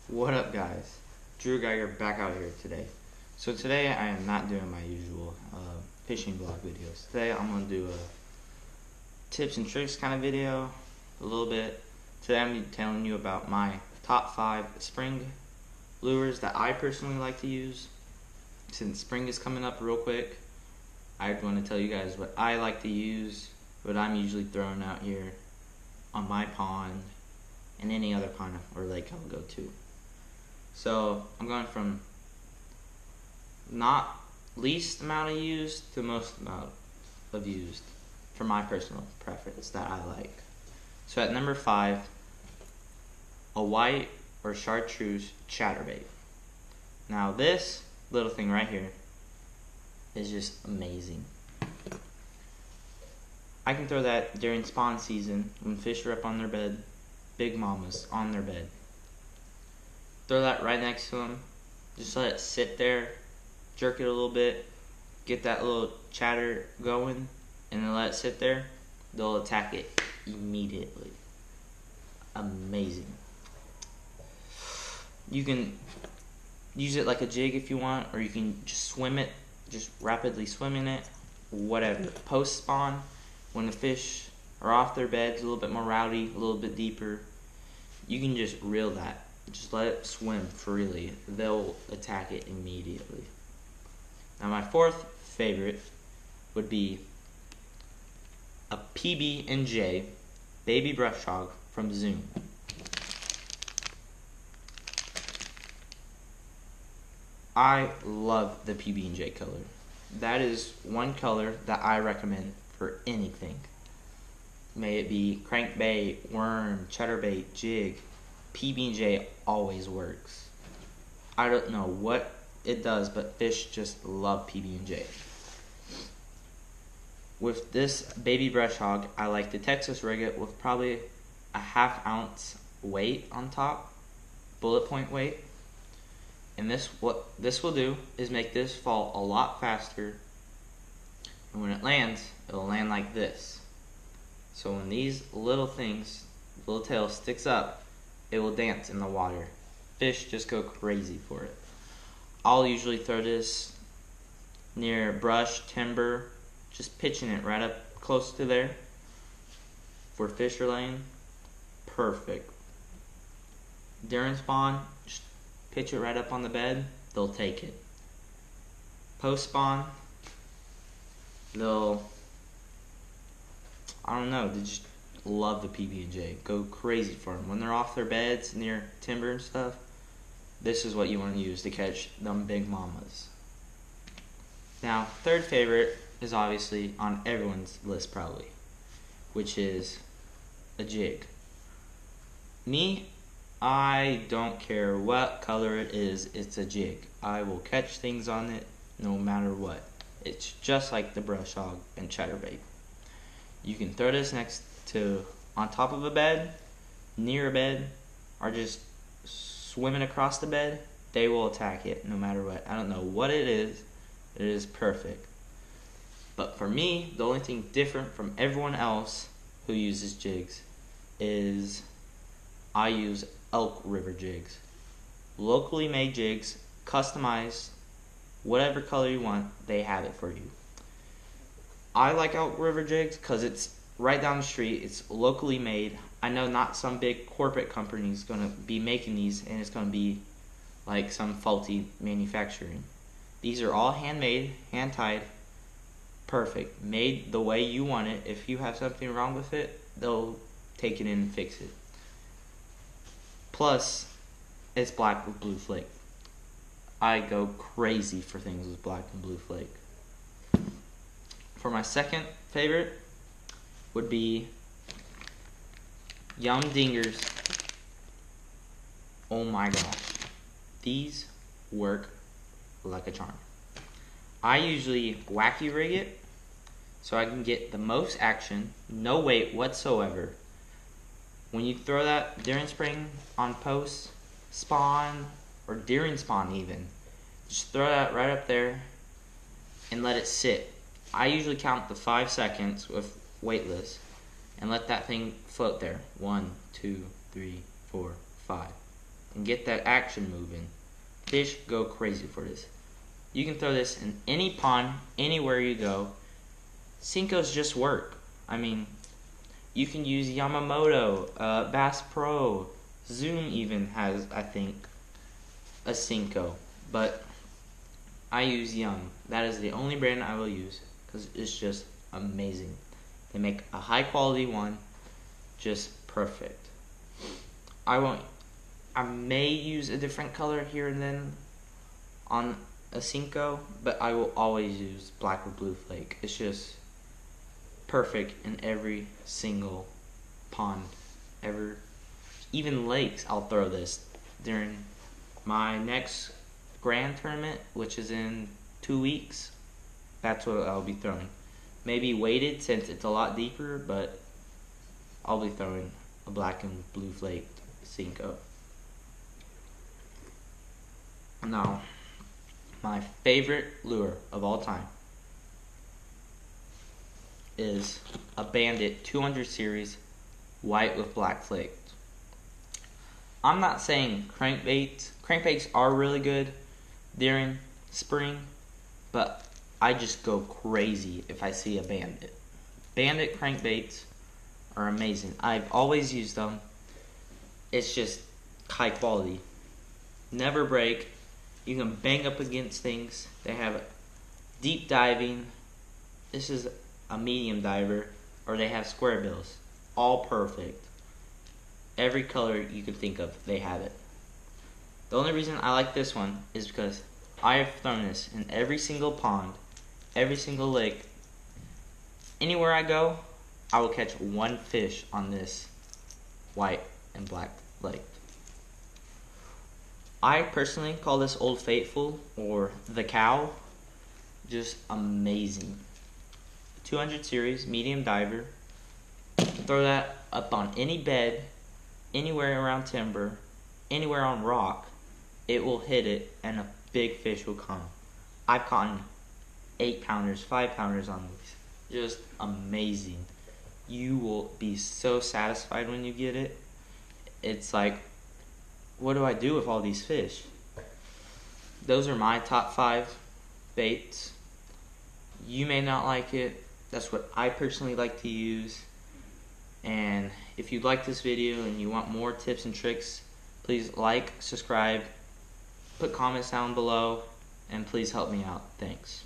What up, guys? Drew Geiger back out here today. So today I am not doing my usual fishing vlog videos. Today I'm going to do a tips and tricks kind of video, a little bit. Today I'm telling you about my top 5 spring lures that I personally like to use. Since spring is coming up real quick, I want to tell you guys what I like to use, what I'm usually throwing out here on my pond and any other pond or lake I'll go to. So I'm going from not least amount of used to most amount of used for my personal preference that I like. So at number 5, a white or chartreuse chatterbait. Now this little thing right here is just amazing. I can throw that during spawn season when fish are up on their bed, big mamas on their bed. Throw that right next to them. Just let it sit there, jerk it a little bit, get that little chatter going, and then let it sit there. They'll attack it immediately. Amazing. You can use it like a jig if you want, or you can just swim it, just rapidly swim in it, whatever. Post spawn, when the fish are off their beds, a little bit more rowdy, a little bit deeper, you can just reel that. Just let it swim freely. They'll attack it immediately. Now my 4th favorite would be a PB&J baby brush hog from Zoom. I love the PB&J color. That is one color that I recommend for anything. May it be crankbait, worm, chatterbait, jig. PB&J always works. I don't know what it does, but fish just love PB&J. With this baby brush hog, I like to Texas rig it with probably a 1/2 ounce weight on top, bullet point weight. And what this will do is make this fall a lot faster. And when it lands, it'll land like this. So when these little things, little tail sticks up, it will dance in the water. Fish just go crazy for it. I'll usually throw this near brush, timber, just pitching it right up close to there. For fish are laying, perfect. During spawn, just pitch it right up on the bed, they'll take it. Post spawn, they'll, I don't know, they just love the PB&J. Go crazy for them. When they're off their beds near timber and stuff, this is what you want to use to catch them big mamas. Now, 3rd favorite is obviously on everyone's list probably, which is a jig. Me, I don't care what color it is, it's a jig. I will catch things on it no matter what. It's just like the brush hog and chatterbait. You can throw this next to on top of a bed, near a bed, or just swimming across the bed. They will attack it no matter what. I don't know what it is perfect. But for me, the only thing different from everyone else who uses jigs is I use Elk River jigs. Locally made jigs, customized, whatever color you want, they have it for you. I like Elk River jigs because it's right down the street. It's locally made. I know not some big corporate company is going to be making these and it's going to be like some faulty manufacturing. These are all handmade, hand-tied, perfect, made the way you want it. If you have something wrong with it, they'll take it in and fix it. Plus, it's black with blue flake. I go crazy for things with black and blue flake. For my 2nd favorite would be Yum Dingers. Oh my gosh. These work like a charm. I usually wacky rig it so I can get the most action, no weight whatsoever. When you throw that during spring on post, spawn, or during spawn even, just throw that right up there and let it sit. I usually count the 5 seconds with weightless and let that thing float there. 1, 2, 3, 4, 5. and get that action moving. Fish go crazy for this. You can throw this in any pond, anywhere you go. Senkos just work. I mean, you can use Yamamoto, Bass Pro, Zoom even has, I think, a Senko. But I use Yum. That is the only brand I will use because it's just amazing. They make a high quality one, just perfect. I may use a different color here and then on a Senko, but I will always use black or blue flake. It's just perfect in every single pond ever. Even lakes, I'll throw this during my next grand tournament, which is in 2 weeks. That's what I'll be throwing. Maybe weighted since it's a lot deeper, but I'll be throwing a black and blue flaked Senko. Now, my favorite lure of all time is a Bandit 200 series white with black flaked. I'm not saying crankbaits are really good during spring, but I just go crazy if I see a Bandit. Bandit crankbaits are amazing. I've always used them. It's just high quality. Never break. You can bang up against things. They have deep diving. This is a medium diver, or they have square bills. All perfect. Every color you can think of, they have it. The only reason I like this one is because I have thrown this in every single pond, every single lake. Anywhere I go, I will catch one fish on this white and black flake. I personally call this Old Faithful or the Cow. Just amazing. 200 series medium diver. Throw that up on any bed, anywhere around timber, anywhere on rock. It will hit it and a big fish will come. I've caught 8-pounders, 5-pounders on these. Just amazing. You will be so satisfied when you get it. It's like, what do I do with all these fish? Those are my top 5 baits. You may not like it. That's what I personally like to use. And if you like this video and you want more tips and tricks, please like, subscribe, put comments down below, and please help me out. Thanks.